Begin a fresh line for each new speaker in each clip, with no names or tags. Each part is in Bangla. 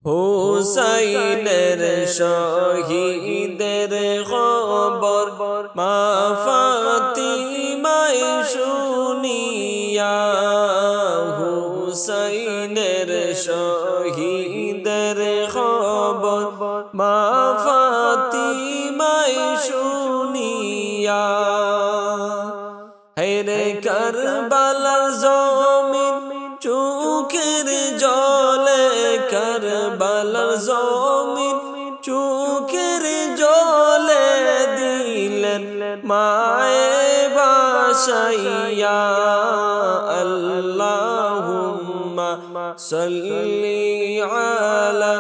হুসাইনের শহীদের খবর মা ফাতিমায় শুনিয়া হুসাইনের শহীদের খবর মা ফাতিমায় শুনিয়া হেরে কারবালার জমিন চোখের জলে কারবালার জমিন চোখের জলে দিলেন মায়ে বাসাইয়া আল্লাহুম্মা সাল্লি আলা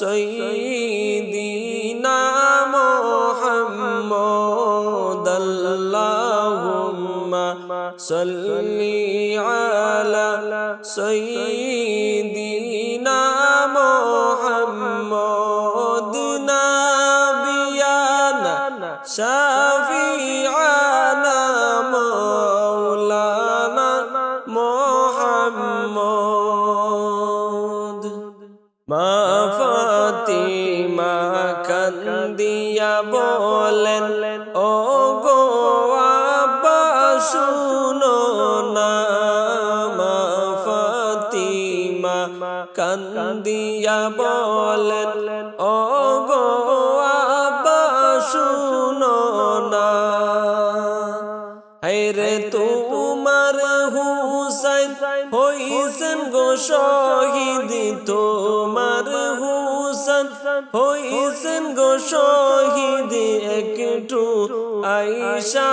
সাইয়্যিদিনা মুহাম্মদ আল্লাহুম্মা সাল্লি আলা সাইয়্যিদিনা মুহাম্মদ নাবিয়ানা শাফিআনা মাওলানা মুহাম্মদ মা ফাতিমা কান্দিয়া বলেন ও গো আব্বা শুনো না মা ফাতিমা কান্দিয়া বলেন ও গো আব্বা শুনো না হায়রে তোমার হুসাইন হইছেন গো শহীদ তোমার হুসাইন হইছেন গো শহীদ একটু আইসা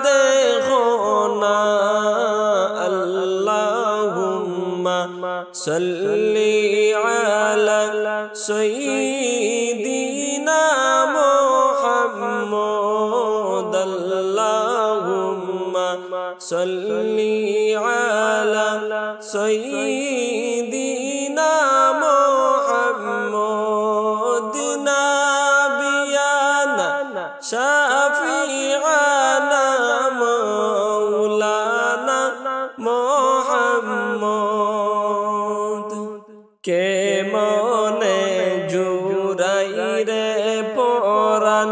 দেখো না আল্লাহুম্মা সাল্লি আলা সাইয়্যিদিনা মুহাম্মদ আল্লাহুম্মা সাল্লি আলা সাইয়্যিদিনা মুহাম্মদ নাবিয়ানা শাফিআনা মাওলানা মুহাম্মদ কে মনে জুরাই রে পরান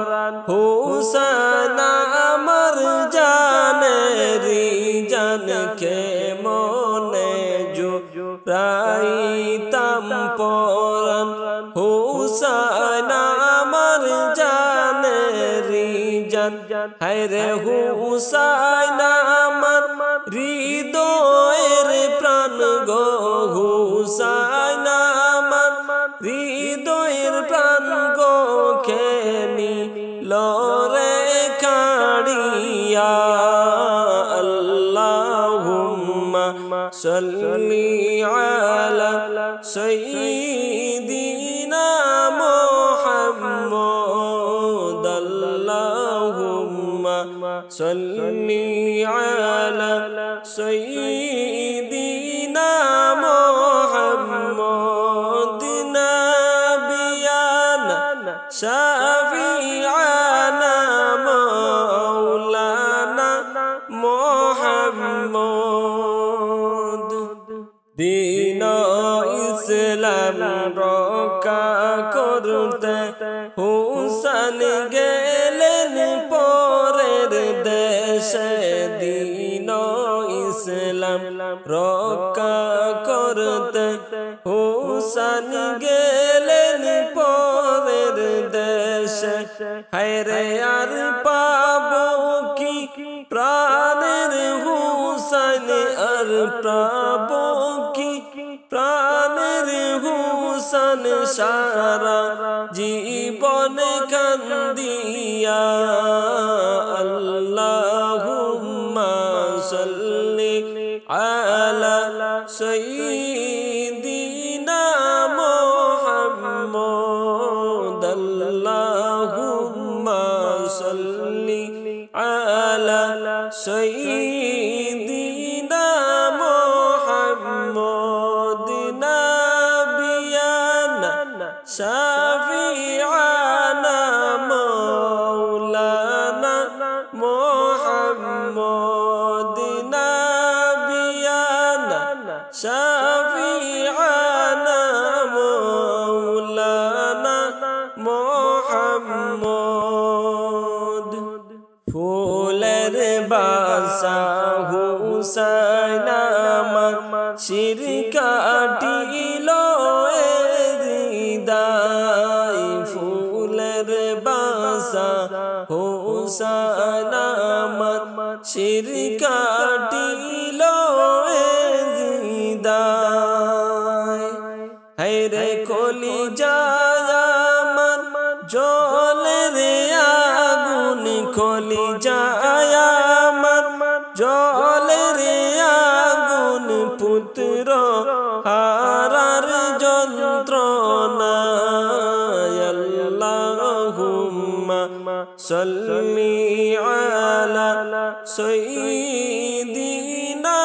হুসাইন আমার জানের জান কে মনে জুরাইতাম পরান হুসাইন আমার জানের জান হায়রে হুসাইন আমার হৃদয়ের প্রাণ গো হুসাইন আমার হৃদয়ের প্রাণ গো খেনি লরে কাড়িয়া আল্লাহুম্মা সাল্লি আলা সাইয়্যিদিনা মুহাম্মদ আল্লাহুম্মা সাল্লি আলা সাইয়্যিদিনা মুহাম্মদ নাবিয়ানা শাফিআনা মাওলানা মুহাম্মদ দীন ইসলাম রক্ষা করতে হুসাইন গেলেন পরের দেশে দীন ইসলাম রক্ষা করতে হুসাইন গেলেন পরের দেশে হায়রে আর পাবো কি প্রাণের হুসাইন আর পাবো কি প্রাণের হুসাইন সারা জীবন কান্দিয়া আল্লাহুম্মা সাল্লি আলা সাইয়্যিদিনা মুহাম্মদ আল্লাহুম্মা সাল্লি আলা সাইয়্যিদিনা মুহাম্মদ নাবিয়ানা শাফিআনা মাওলানা মুহাম্মদ নাবিয়ানা শাফিআনা শিরক কাটিল জিদায় হায়রে কলিজায় আমার জ্বলে রে আগুন কলিজায় আমার জ্বলে রে আগুন পুত্র হারার যন্ত্রণা আল্লাহুম্মা সাল্লি আলা সাইয়্যিদিনা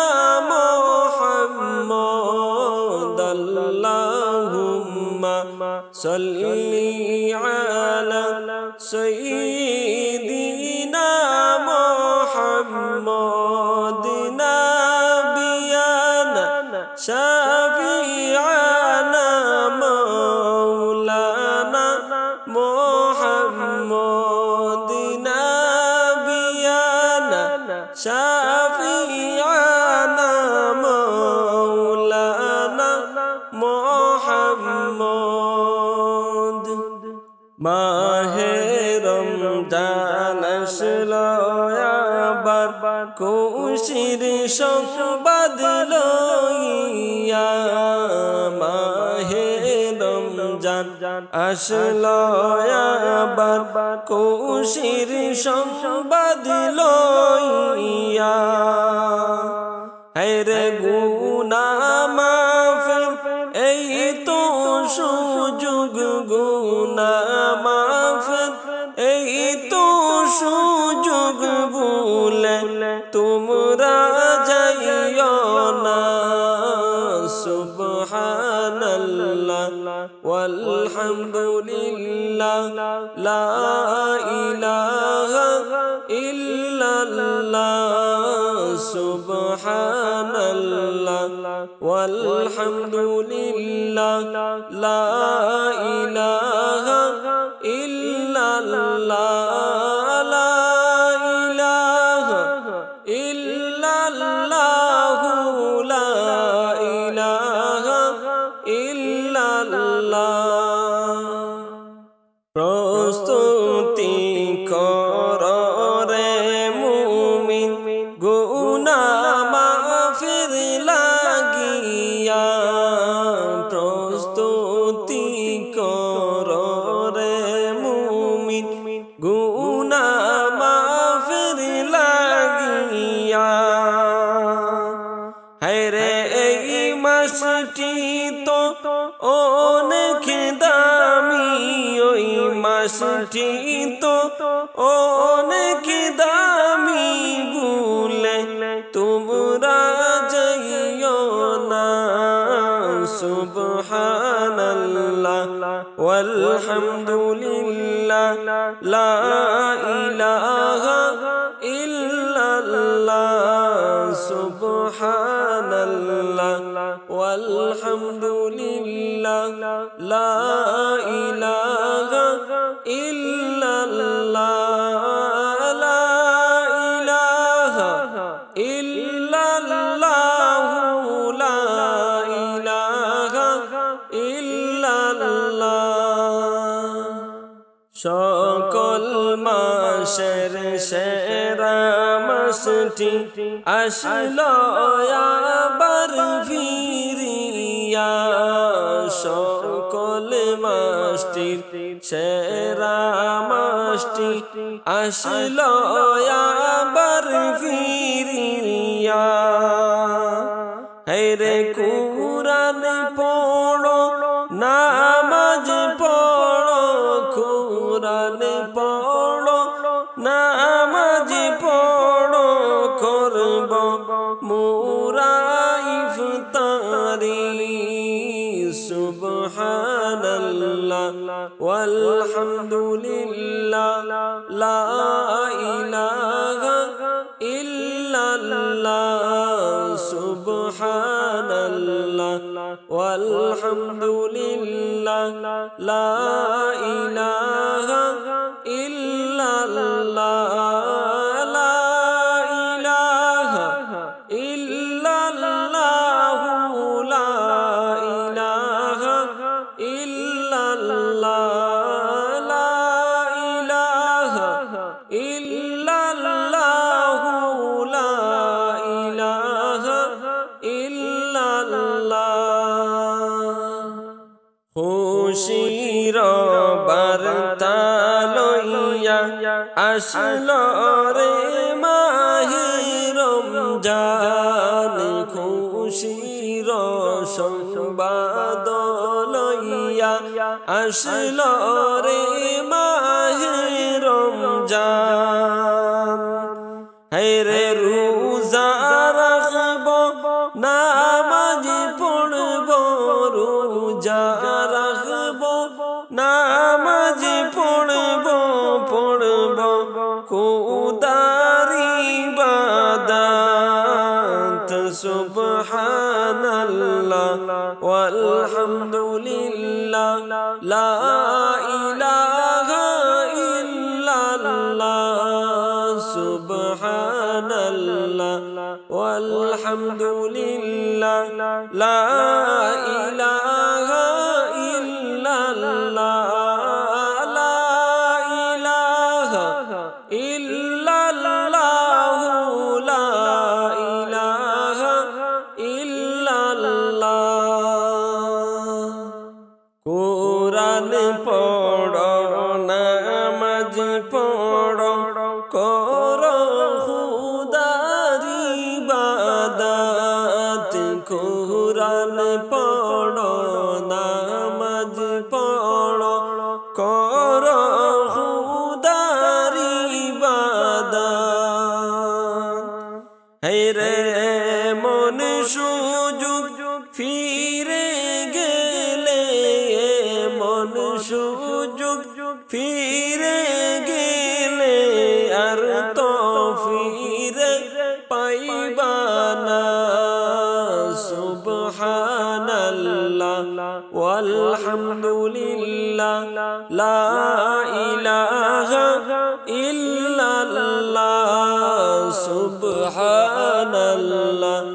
মুহাম্মদ আল্লাহুম্মা সাল্লি আলা সাইয়্যিদিনা মুহাম্মদ নাবিয়ানা শাফিআনা মাওলানা মুহাম্মদ নাবিয়ানা শাফিআনা মাওলানা মুহাম্মদ মাহে রমজান আসলো আবার খুশির সংবাদ লইয়া মাহে রমজান আসলো আবার খুশির সংবাদ লইয়া হায়রে গুনাহ মাফের এই তো সুযোগ গুনাহ মাফের এই তো সুযোগ ভুলে তোমরা যাইও না সুবহানাল্লাহ ওয়ালহামদুলিল্লাহ লা ইলাহা ইল্লাল্লাহ সুবহানাল্লাহ ওয়ালহামদুলিল্লাহ লা ইলাহা ইল্লাল্লাহ লা ইলাহা ইল্লাল্লাহ লা ইলাহা ইল্লাল্লাহ প্রস্তুতি কর রে মুমিন গুনাহ মাফের লাগিয়া প্রস্তুতি কর রে মুমিন গুনাহ মাফের লাগিয়া হায়রে এই মাসটি তো অনেক দামি ওই মাসটি তো অনেক দামি ভুলে তোমরা যাইও না সুবহানাল্লাহ ওয়ালহামদুলিল্লাহ লা ইলাহা ইল্লাল্লাহ সুবহানাল্লাহ ওয়ালহামদুলিল্লাহ লা ইলাহা ইল্লাল্লাহ লা ইলাহা ইল্লাল্লাহ লা ইলাহা ইল্লাল্লাহ সকল মাসের সেরা মাসটি আসলো আবার ফিরিয়া সকল মাসটির সেরা মাসটি আসলো আবার ফিরিয়া হায়রে কুরআন পড়ো নামাজ পড়ো কুরআন পড়ো নামাজ পড়ো করব মোরা ইফতারি সুবহানাল্লাহ ওয়ালহামদুলিল্লাহ লা ইলাহা ইল্লাল্লাহ সুবহানাল্লাহ ওয়ালহামদুলিল্লাহ লা ইলাহা ইল্লাল্লাহ লা ইলাহা ইল্লাল্লাহ লা ইলাহা ইল্লাল্লাহ লা ইলাহা ইল্লাল্লাহ খুশির বার্তা লইয়া আসলো রে মাহে রমজান, খুশির সংবাদ লইয়া আসলো রে মাহে রমজান। হায়রে রোজা রাখব নামাজ পড়ব, রোজা রাখব নামাজ পড়ব, পড়ব খোদার ইবাদত। সুবহানাল্লাহ ওয়ালহামদুলিল্লাহ লা ইলাহা ইল্লাল্লাহ। সুবহানাল্লাহ ওয়ালহামদুলিল্লাহ লা ইলাহা ইল্লাল্লাহ, লা ইলাহা ইল্লাল্লাহ, লা ইলাহা ইল্লাল্লাহ। কোরআন পড়ো নামাজ পড়ো, করো খুদার ইবাদত। কোরআন পড়ো নামাজ পড়ো, করো খুদার ইবাদত। হায়রে মন সুযোগ ফিরে গেলে, মন সুযোগ ফিরে গেলে আর তো ফিরে পাইবা না। সুবহানাল্লাহ ওয়ালহামদুলিল্লাহ লা ইলাহা ইল্লাল্লাহ। সুবহানাল্লাহ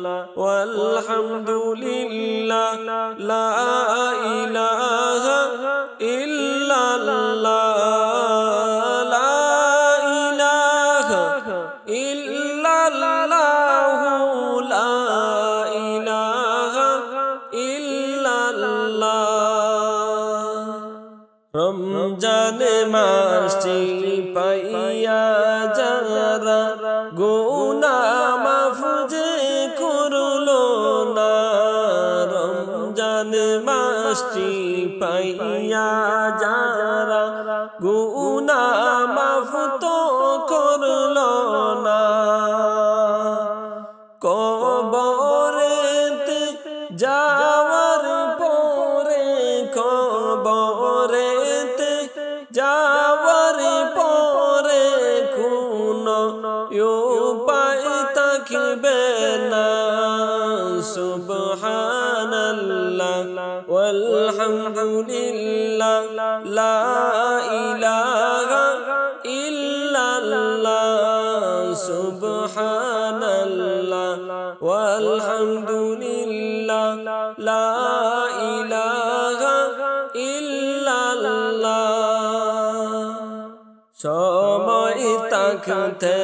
ওয়ালহামদুলিল্লাহ লা ইলাহা ইল্লাল্লাহ, লা ইলাহা ইল্লাল্লাহ, লা ইলাহা ইল্লাল্লাহ। রমজান মাসটি পাইয়া যারা গুনাহ মাফ যে করলো না, রমজান মাসটি পাইয়া যারা গুনাহ মাফ তো করলো না। কবরেতে যাওয়ার পরে, কবরেতে যাওয়ার পরে কোনো উপায় থাকবে না। সুবহানাল্লাহ ওয়ালহামদুলিল্লাহ লা ইলাহা ইল্লাল্লাহ। সুবহানাল্লাহ ওয়ালহামদুলিল্লাহ লা ইলাহা ইল্লাল্লাহ। সময় থাকতে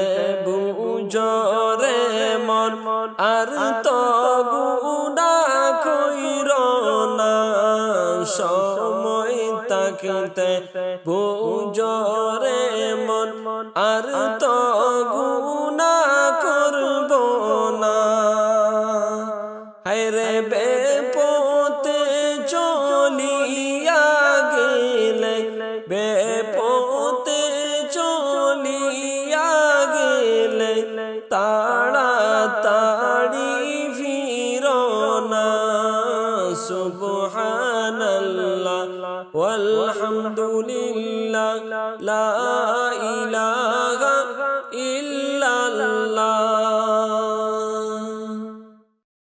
বুঝরে মন আর তো গুনাহ কইরো না। সময় থাকতে বুঝরে মন আর তো গুনাহ করব না। হায়রে বেপথে চলিয়া গেলে, বেপথে চলিয়া গেলে তাড়াতাড়ি ফিরো না। সুবহানাল্লাহ ওয়ালহামদুলিল্লাহ লা